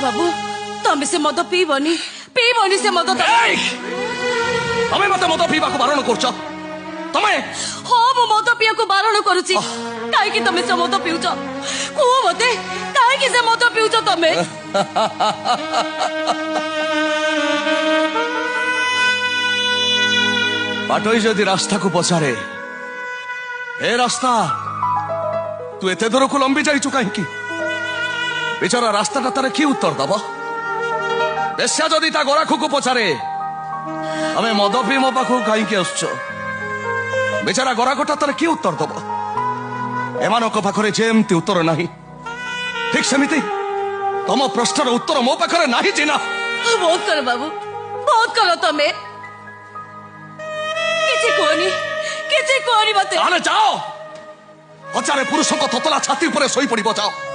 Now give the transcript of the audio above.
बाबू तमें से मद पीबनी पीबनी से मद तमें मत मद पीवा को बारण करछ तमें हाँ मु मद पिया को बारण करुची काई तमें से मद पिउछ को मते काई से मद पिउछ तमें पाटोई जदि रास्ता को पचारे ए रास्ता तू एते दूर को लंबी जाइचु कहीं बेचारा रास्ता तार कि उत्तर दब बेश्या जदि ता गराखू को पचारे हमें मद पी मो पाखु कहीं आसुच बेचारा गराखटा तार कि उत्तर दब एमानक पाखरे जेमती उत्तर नहीं ठीक सेमिति तम प्रश्नर उत्तर मो पाखरे नहीं चिना बहुत कर बाबू बहुत कर तमें किसी कोनी मते जाओ पचारे पुरुष को ततला छाती पर सोई पड़ी जाओ